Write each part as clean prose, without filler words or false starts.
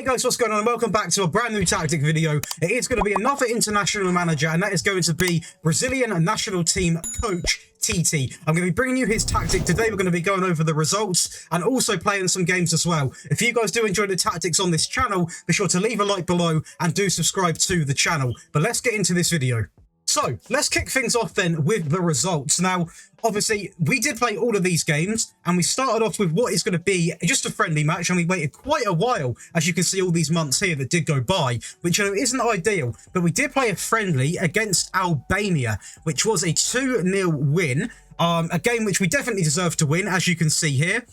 Hey guys, what's going on? Welcome back to a brand new tactic video. It is going to be another international manager, and that is going to be Brazilian national team coach Tite. I'm going to be bringing you his tactic today. We're going to be going over the results and also playing some games as well. If you guys do enjoy the tactics on this channel, be sure to leave a like below and do subscribe to the channel. But let's get into this video. So, let's kick things off then with the results. Now, obviously, we did play all of these games, and we started off with what is going to be just a friendly match, and we waited quite a while, as you can see all these months here that did go by, which isn't ideal. But we did play a friendly against Albania, which was a 2-0 win, a game which we definitely deserved to win, as you can see here.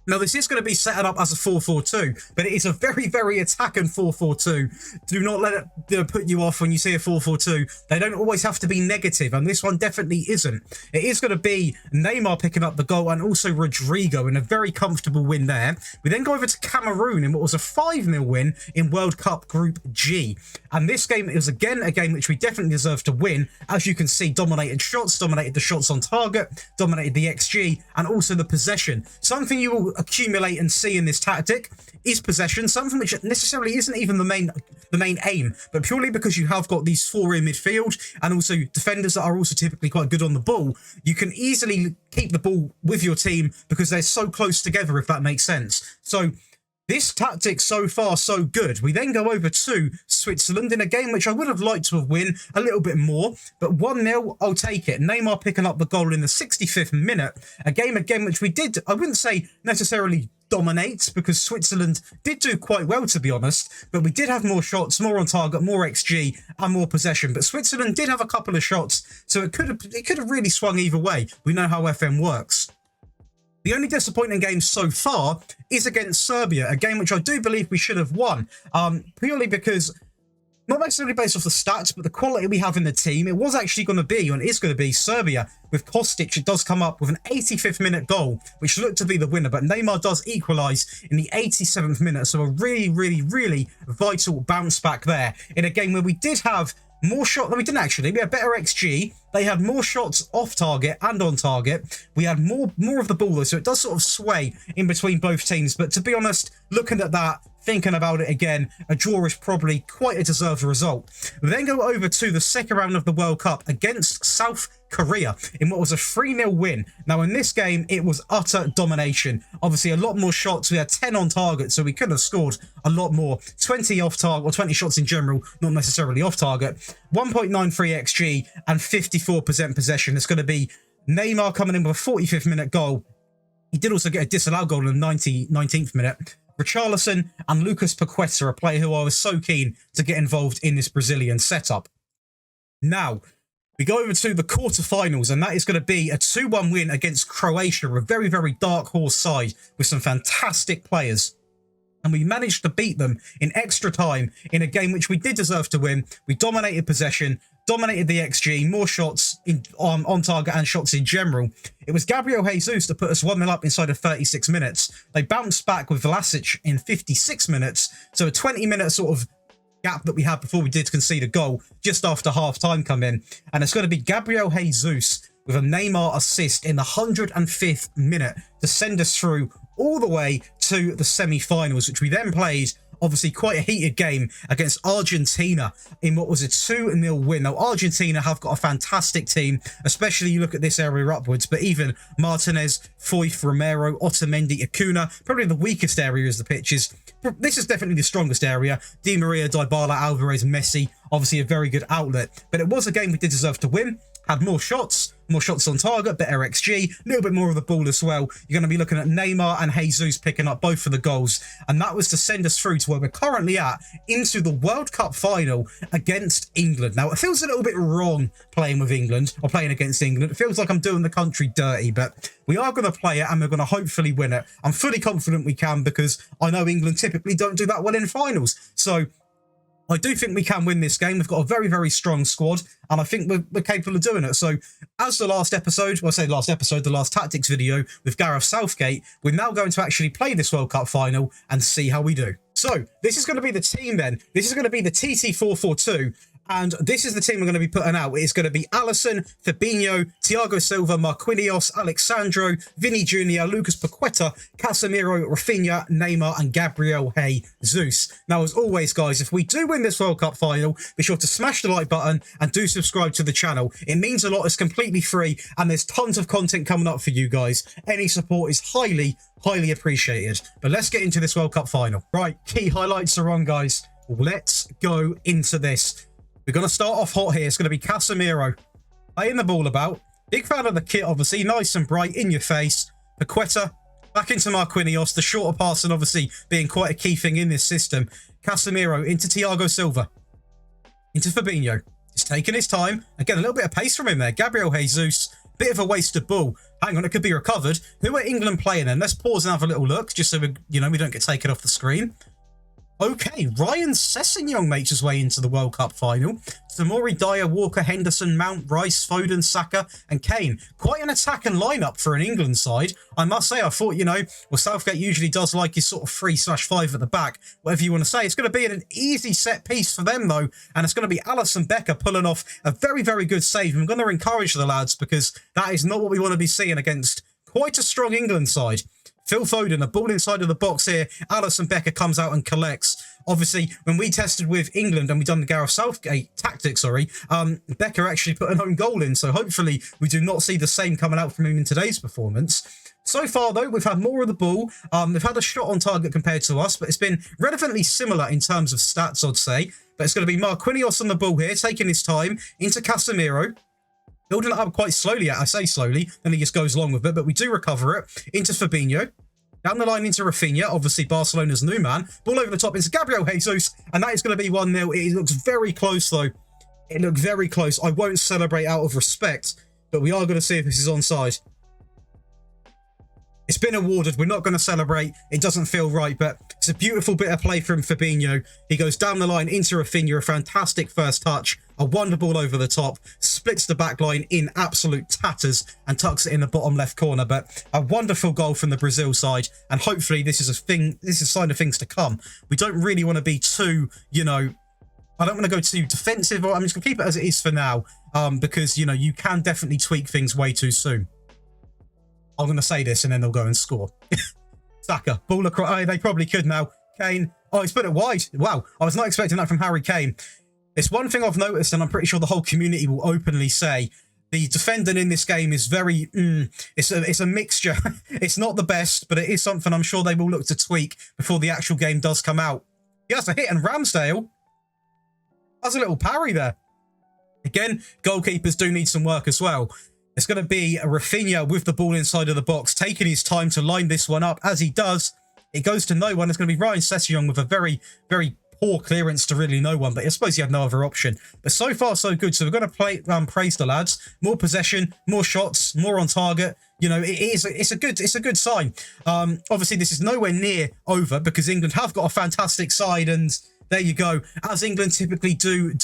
Now, this is going to be set up as a 4-4-2, but it is a very, very attacking 4-4-2. Do not let it put you off when you see a 4-4-2. They don't always have to be negative, and this one definitely isn't. It is going to be Neymar picking up the goal and also Rodrigo in a very comfortable win there. We then go over to Cameroon in what was a 5-0 win in World Cup Group G. And this game is, again, a game which we definitely deserve to win. As you can see, dominated shots, dominated the shots on target, dominated the XG, and also the possession. Something you will accumulate and see in this tactic is possession, something which necessarily isn't even the main aim, but purely because you have got these four in midfield and also defenders that are also typically quite good on the ball. You can easily keep the ball with your team because they're so close together, if that makes sense. So this tactic so far so good. We then go over to Switzerland in a game which I would have liked to have won a little bit more, but 1-0, I'll take it. Neymar picking up the goal in the 65th minute. A game again which we did, I wouldn't say necessarily dominate, because Switzerland did do quite well, to be honest, but we did have more shots, more on target, more XG and more possession. But Switzerland did have a couple of shots, so it could have really swung either way. We know how FM works. The only disappointing game so far is against Serbia, a game which I do believe we should have won, purely because, not necessarily based off the stats, but the quality we have in the team. It was actually going to be, and is going to be, Serbia. With Kostic, it does come up with an 85th minute goal, which looked to be the winner, but Neymar does equalise in the 87th minute, so a really, really, really vital bounce back there in a game where we did have more shots. We didn't actually. We had better XG. They had more shots off target and on target. We had more of the ball though, so it does sort of sway in between both teams. But to be honest, looking at that, thinking about it again, a draw is probably quite a deserved result. We then go over to the second round of the World Cup against South Korea in what was a 3-0 win. Now, in this game, it was utter domination. Obviously, a lot more shots. We had 10 on target, so we could have scored a lot more. 20 off target, or 20 shots in general, not necessarily off target. 1.93 XG and 54% possession. It's going to be Neymar coming in with a 45th minute goal. He did also get a disallowed goal in the 19th minute. Richarlison and Lucas Paqueta, a player who I was so keen to get involved in this Brazilian setup. Now, we go over to the quarterfinals, and that is going to be a 2-1 win against Croatia, a very, very dark horse side with some fantastic players. And we managed to beat them in extra time in a game which we did deserve to win. We dominated possession, dominated the XG, more shots on target and shots in general. It was Gabriel Jesus to put us 1-0 up inside of 36 minutes. They bounced back with Vlasic in 56 minutes. So a 20-minute sort of gap that we had before we did concede a goal just after half-time come in. And it's going to be Gabriel Jesus with a Neymar assist in the 105th minute to send us through all the way to the semi-finals, which we then played, obviously quite a heated game against Argentina in what was a 2-0 win. Now, Argentina have got a fantastic team, especially you look at this area upwards, but even Martinez, Foyth, Romero, Otamendi, Acuna, probably the weakest area is the pitches. This is definitely the strongest area. Di Maria, Dybala, Alvarez, Messi, obviously a very good outlet. But it was a game we did deserve to win. Had more shots on target, better XG, a little bit more of the ball as well. You're going to be looking at Neymar and Jesus picking up both of the goals. And that was to send us through to where we're currently at, into the World Cup final against England. Now, it feels a little bit wrong playing with England, or playing against England. It feels like I'm doing the country dirty, but we are going to play it and we're going to hopefully win it. I'm fully confident we can, because I know England typically don't do that well in finals. So I do think we can win this game. We've got a very, very strong squad, and I think we're capable of doing it. So, as the last episode, well, I say last episode, the last tactics video with Gareth Southgate, we're now going to actually play this World Cup final and see how we do. So, this is going to be the team then. This is going to be the Tite 4-4-2. And this is the team we're going to be putting out. It's going to be Alisson, Fabinho, Thiago Silva, Marquinhos, Alexandro, Vini Jr., Lucas Paqueta, Casemiro, Rafinha, Neymar, and Gabriel Jesus. Now, as always, guys, if we do win this World Cup final, be sure to smash the like button and do subscribe to the channel. It means a lot. It's completely free, and there's tons of content coming up for you guys. Any support is highly appreciated. But let's get into this World Cup final. Right, key highlights are on, guys. Let's go into this. We're going to start off hot here. It's going to be Casemiro playing the ball about. Big fan of the kit, obviously. Nice and bright, in your face. Paqueta back into Marquinhos. The shorter passing, obviously, being quite a key thing in this system. Casemiro into Thiago Silva. Into Fabinho. He's taking his time. Again, a little bit of pace from him there. Gabriel Jesus. Bit of a wasted ball. Hang on, it could be recovered. Who are England playing then? Let's pause and have a little look, just so we don't get taken off the screen. Okay, Ryan Sessegnon makes his way into the World Cup final. Tamori, Dyer, Walker, Henderson, Mount, Rice, Foden, Saka, and Kane. Quite an attacking lineup for an England side. I must say, I thought, well, Southgate usually does like his sort of 3/5 at the back, whatever you want to say. It's going to be an easy set piece for them, though, and it's going to be Alisson Becker pulling off a very, very good save. I'm going to encourage the lads because that is not what we want to be seeing against quite a strong England side. Phil Foden, a ball inside of the box here. Alisson Becker comes out and collects. Obviously, when we tested with England and we done the Gareth Southgate tactic, Becker actually put an own goal in. So hopefully we do not see the same coming out from him in today's performance. So far, though, we've had more of the ball. They've had a shot on target compared to us, but it's been relatively similar in terms of stats, I'd say. But it's going to be Marquinhos on the ball here, taking his time into Casemiro. Building it up quite slowly. I say slowly, then he just goes along with it, but we do recover it. Into Fabinho. Down the line into Rafinha, obviously Barcelona's new man. Ball over the top into Gabriel Jesus, and that is going to be 1-0. It looks very close, though. It looked very close. I won't celebrate out of respect, but we are going to see if this is onside. It's been awarded. We're not going to celebrate. It doesn't feel right, but it's a beautiful bit of play from Fabinho. He goes down the line into Rafinha. A fantastic first touch. A wonder ball over the top. Splits the back line in absolute tatters and tucks it in the bottom left corner. But a wonderful goal from the Brazil side. And hopefully this is a sign of things to come. We don't really want to be too, I don't want to go too defensive. I'm just going to keep it as it is for now. Because, you can definitely tweak things way too soon. I'm going to say this and then they'll go and score. Saka, ball across. Oh, they probably could now. Kane. Oh, he's put it wide. Wow. I was not expecting that from Harry Kane. It's one thing I've noticed, and I'm pretty sure the whole community will openly say, the defending in this game is very, it's a mixture. It's not the best, but it is something I'm sure they will look to tweak before the actual game does come out. He has a hit, and Ramsdale has a little parry there. Again, goalkeepers do need some work as well. It's going to be Rafinha with the ball inside of the box, taking his time to line this one up. As he does, it goes to no one. It's going to be Ryan Sessegnon with a very, very poor clearance to really no one. But I suppose he had no other option. But so far, so good. So we're going to praise the lads. More possession, more shots, more on target. It's a good sign. Obviously, this is nowhere near over because England have got a fantastic side and... there you go. As England typically do,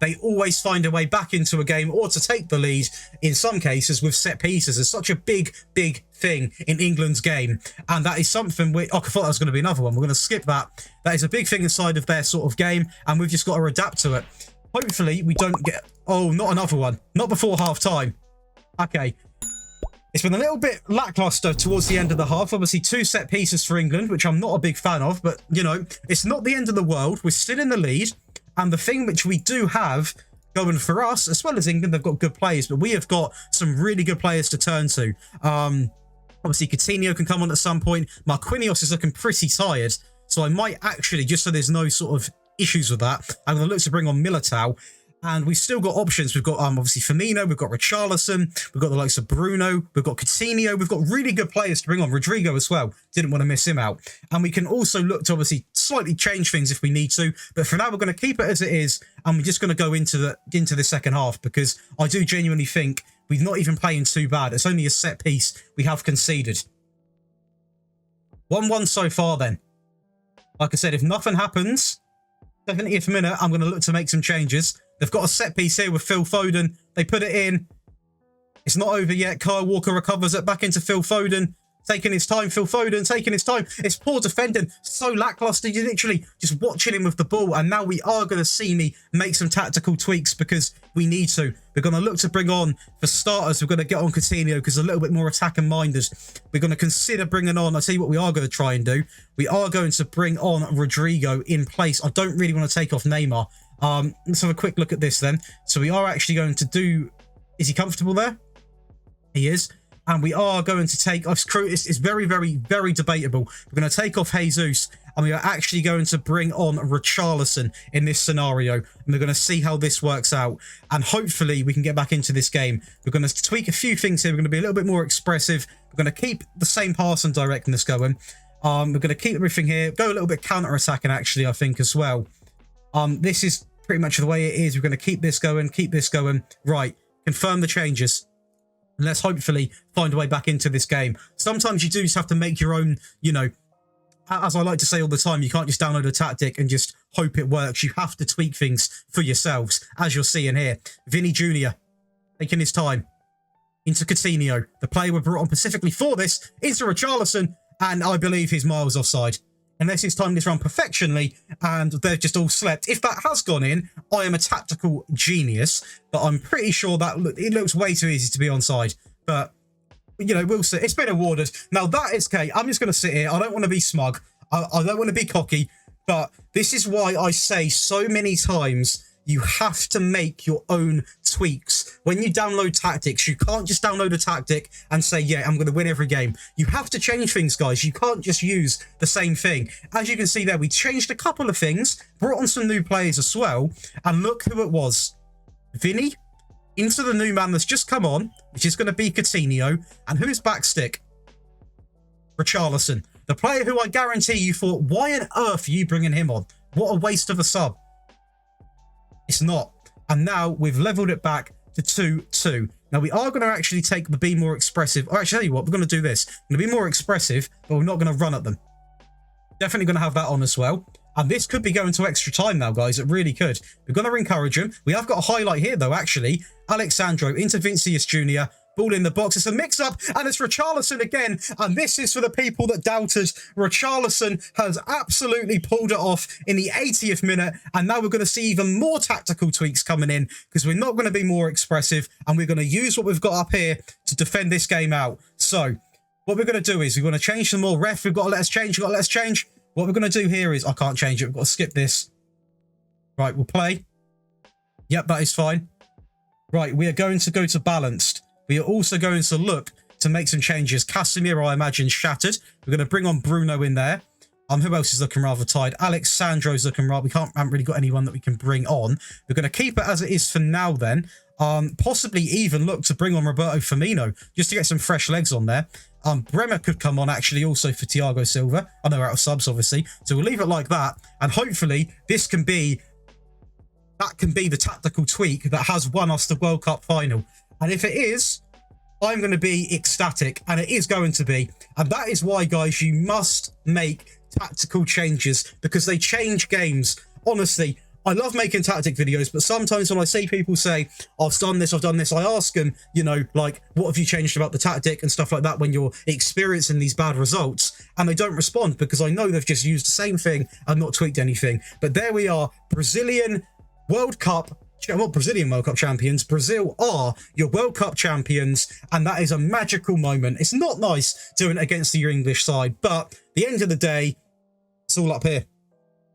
they always find a way back into a game or to take the lead in some cases with set pieces. It's such a big thing in England's game. And that is something I thought that was going to be another one. We're going to skip that. That is a big thing inside of their sort of game. And we've just got to adapt to it. Hopefully we don't get... oh, not another one. Not before half time. Okay. It's been a little bit lackluster towards the end of the half. Obviously, 2 set pieces for England, which I'm not a big fan of. But, it's not the end of the world. We're still in the lead. And the thing which we do have going for us, as well as England, they've got good players. But we have got some really good players to turn to. Obviously, Coutinho can come on at some point. Marquinhos is looking pretty tired. So I might actually, just so there's no sort of issues with that, I'm going to look to bring on Militao. And we've still got options. We've got, obviously, Firmino. We've got Richarlison. We've got the likes of Bruno. We've got Coutinho. We've got really good players to bring on. Rodrigo as well. Didn't want to miss him out. And we can also look to, obviously, slightly change things if we need to. But for now, we're going to keep it as it is. And we're just going to go into the second half. Because I do genuinely think we're not even playing too bad. It's only a set piece we have conceded. 1-1 so far, then. Like I said, if nothing happens, 70th minute, I'm going to look to make some changes. They've got a set piece here with Phil Foden. They put it in. It's not over yet. Kyle Walker recovers it back into Phil Foden. taking his time. Phil Foden taking his time. It's poor defending. So lackluster. You're literally just watching him with the ball. And now we are going to see me make some tactical tweaks because we need to. We're going to look to bring on, for starters, we're going to get on Coutinho because a little bit more attacking minded. We're going to consider bringing on, I'll tell you what we are going to try and do. We are going to bring on Rodrigo in place. I don't really want to take off Neymar. Let's have a quick look at this then. So we are actually going to do... Is he comfortable there? He is. And we are going to take off... It's very, very, very debatable. We're going to take off Jesus. And we are actually going to bring on Richarlison in this scenario. And we're going to see how this works out. And hopefully we can get back into this game. We're going to tweak a few things here. We're going to be a little bit more expressive. We're going to keep the same pass and directness going. We're going to keep everything here. Go a little bit counter-attacking, actually, I think, as well. This is pretty much the way it is. We're going to keep this going, keep this going. Right. Confirm the changes. And let's hopefully find a way back into this game. Sometimes you do just have to make your own, you know, as I like to say all the time, you can't just download a tactic and just hope it works. You have to tweak things for yourselves, as you're seeing here. Vinny Jr. taking his time into Coutinho. The player we brought on specifically for this is Richarlison, and I believe he's miles offside. Unless he's timed this run perfectionly and they've just all slept. If that has gone in, I am a tactical genius, but I'm pretty sure that it looks way too easy to be onside. But, you know, we'll see. It's been awarded. Now, that is okay. I'm just going to sit here. I don't want to be smug. I don't want to be cocky, but this is why I say so many times you have to make your own tweaks. When you download tactics, you can't just download a tactic and say, yeah, I'm going to win every game. You have to change things, guys. You can't just use the same thing. As you can see there, we changed a couple of things, brought on some new players as well, and look who it was. Vinny into the new man that's just come on, which is going to be Coutinho, and who's back stick? Richarlison. The player who I guarantee you thought, why on earth are you bringing him on? What a waste of a sub. It's not. And now we've leveled it back to 2-2. Now we are going to actually take the be more expressive. Or actually, tell you what, we're going to do this. We're going to be more expressive, but we're not going to run at them. Definitely going to have that on as well. And this could be going to extra time now, guys. It really could. We're going to encourage him. We have got a highlight here, though, actually. Alexandro into Vinicius Jr. Ball in the box. It's a mix-up, and it's Richarlison again. And this is for the people that doubted. Richarlison has absolutely pulled it off in the 80th minute. And now we're going to see even more tactical tweaks coming in because we're not going to be more expressive. And we're going to use what we've got up here to defend this game out. So what we're going to do is we're going to change some more. Ref, we've got to let us change. We've got to let us change. What we're going to do here is... I can't change it. We've got to skip this. Right, we'll play. Yep, that is fine. Right, we are going to go to balanced. We are also going to look to make some changes. Casemiro, I imagine, shattered. We're going to bring on Bruno in there. Who else is looking rather tired? Alexandro's looking rather... We haven't really got anyone that we can bring on. We're going to keep it as it is for now then. Possibly even look to bring on Roberto Firmino just to get some fresh legs on there. Bremer could come on actually also for Thiago Silva. I know we're out of subs, obviously. So we'll leave it like that. And hopefully this can be... That can be the tactical tweak that has won us the World Cup final. And if it is, I'm going to be ecstatic, and it is going to be. And that is why, guys, you must make tactical changes because they change games. Honestly, I love making tactic videos, but sometimes when I see people say, I've done this, I ask them, you know, like, what have you changed about the tactic and stuff like that when you're experiencing these bad results? And they don't respond because I know they've just used the same thing and not tweaked anything. But there we are, Brazilian World Cup. Well, Brazilian World Cup champions. Brazil are your World Cup champions, and that is a magical moment. It's not nice doing it against your English side, but at the end of the day, it's all up here.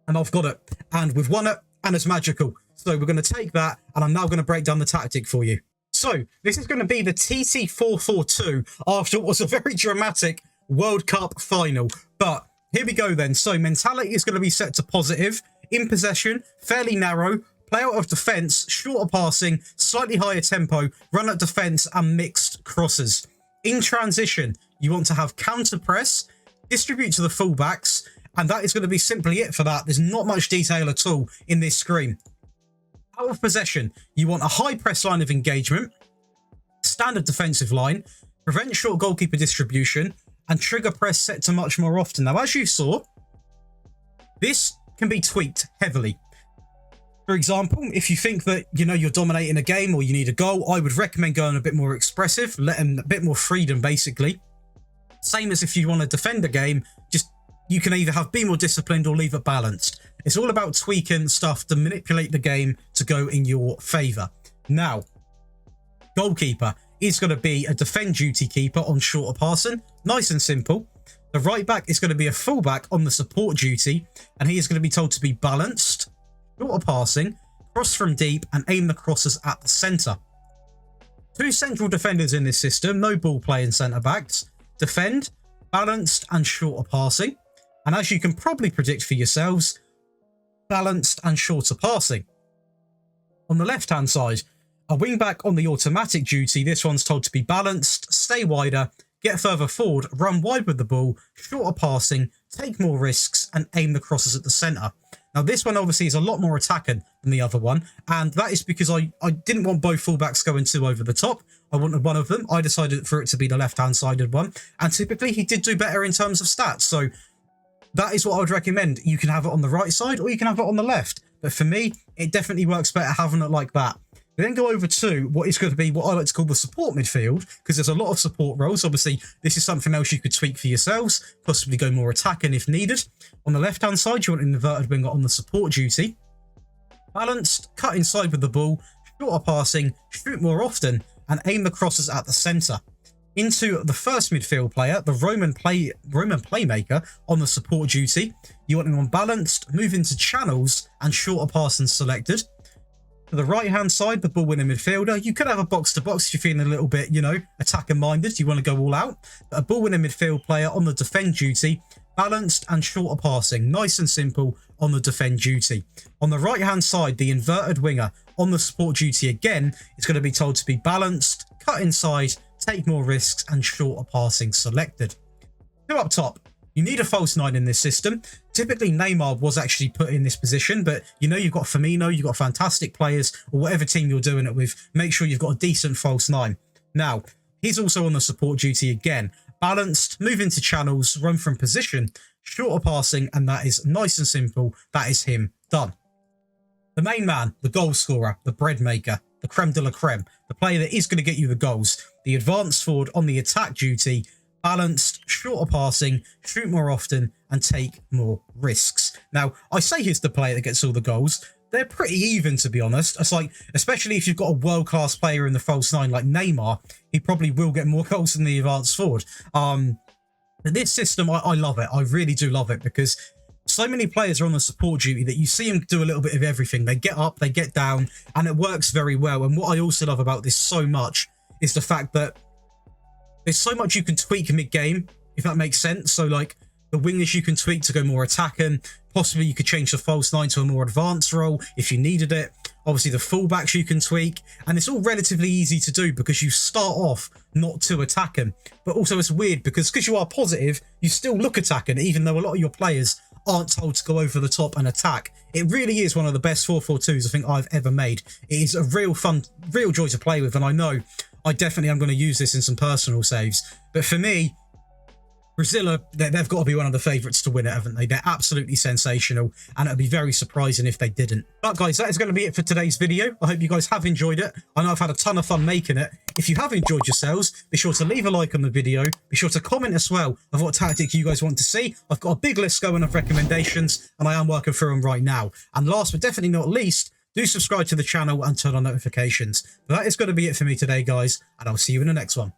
And I've got it. And we've won it, and it's magical. So we're going to take that, and I'm now going to break down the tactic for you. So this is going to be the Tite 4-4-2 after what was a very dramatic World Cup final. But here we go then. So mentality is going to be set to positive. In possession, fairly narrow. Play out of defence, shorter passing, slightly higher tempo, run at defence and mixed crosses. In transition, you want to have counter press, distribute to the fullbacks, and that is going to be simply it for that. There's not much detail at all in this screen. Out of possession, you want a high press line of engagement, standard defensive line, prevent short goalkeeper distribution, and trigger press set to much more often. Now, as you saw, this can be tweaked heavily. For example, if you think that, you know, you're dominating a game or you need a goal, I would recommend going a bit more expressive, letting a bit more freedom, basically. Same as if you want to defend a game, just you can either be more disciplined or leave it balanced. It's all about tweaking stuff to manipulate the game to go in your favour. Now, goalkeeper is going to be a defend duty keeper on shorter passing. Nice and simple. The right back is going to be a fullback on the support duty, and he is going to be told to be balanced, shorter passing, cross from deep, and aim the crosses at the centre. 2 central defenders in this system, no ball playing centre backs. Defend, balanced, and shorter passing. And as you can probably predict for yourselves, balanced and shorter passing. On the left-hand side, a wing-back on the automatic duty. This one's told to be balanced, stay wider, get further forward, run wide with the ball, shorter passing, take more risks, and aim the crosses at the centre. Now, this one obviously is a lot more attacking than the other one, and that is because I didn't want both fullbacks going too over the top. I wanted one of them. I decided for it to be the left-hand sided one, and typically he did do better in terms of stats, so that is what I would recommend. You can have it on the right side or you can have it on the left, but for me, it definitely works better having it like that. We then go over to what is going to be what I like to call the support midfield, because there's a lot of support roles. Obviously, this is something else you could tweak for yourselves, possibly go more attacking if needed. On the left-hand side, you want an inverted winger on the support duty. Balanced, cut inside with the ball, shorter passing, shoot more often, and aim the crosses at the centre. Into the first midfield player, the Roman playmaker on the support duty. You want him on balanced, move into channels, and shorter passing selected. To the right-hand side, the ball-winning midfielder. You could have a box-to-box if you're feeling a little bit, attacker-minded. You want to go all out. But a ball-winning midfield player on the defend duty. Balanced and shorter passing. Nice and simple on the defend duty. On the right-hand side, the inverted winger on the support duty again is going to be told to be balanced, cut inside, take more risks, and shorter passing selected. 2 up top. You need a false 9 in this system. Typically, Neymar was actually put in this position, but you've got Firmino, you've got fantastic players, or whatever team you're doing it with, make sure you've got a decent false 9. Now, he's also on the support duty again. Balanced, move into channels, run from position, shorter passing, and that is nice and simple. That is him done. The main man, the goal scorer, the bread maker, the creme de la creme, the player that is going to get you the goals, the advanced forward on the attack duty, balanced, shorter passing, shoot more often, and take more risks. Now, I say he's the player that gets all the goals. They're pretty even, to be honest. It's like, especially if you've got a world-class player in the false 9 like Neymar, he probably will get more goals than the advanced forward. But this system, I love it. I really do love it, because so many players are on the support duty that you see them do a little bit of everything. They get up, they get down, and it works very well. And what I also love about this so much is the fact that there's so much you can tweak mid-game, if that makes sense. So, like, the wingers you can tweak to go more attacking. Possibly you could change the false 9 to a more advanced role if you needed it. Obviously, the fullbacks you can tweak. And it's all relatively easy to do because you start off not too attacking. But also it's weird because you are positive, you still look attacking, even though a lot of your players aren't told to go over the top and attack. It really is one of the best 4-4-2s I think I've ever made. It is a real joy to play with, and I know I definitely am going to use this in some personal saves. But for me, Brazil, they've got to be one of the favourites to win it, haven't they? They're absolutely sensational, and it'd be very surprising if they didn't. But guys, that is going to be it for today's video. I hope you guys have enjoyed it. I know I've had a ton of fun making it. If you have enjoyed yourselves, be sure to leave a like on the video. Be sure to comment as well of what tactic you guys want to see. I've got a big list going of recommendations, and I am working through them right now. And last but definitely not least, do subscribe to the channel and turn on notifications. But that is going to be it for me today, guys, and I'll see you in the next one.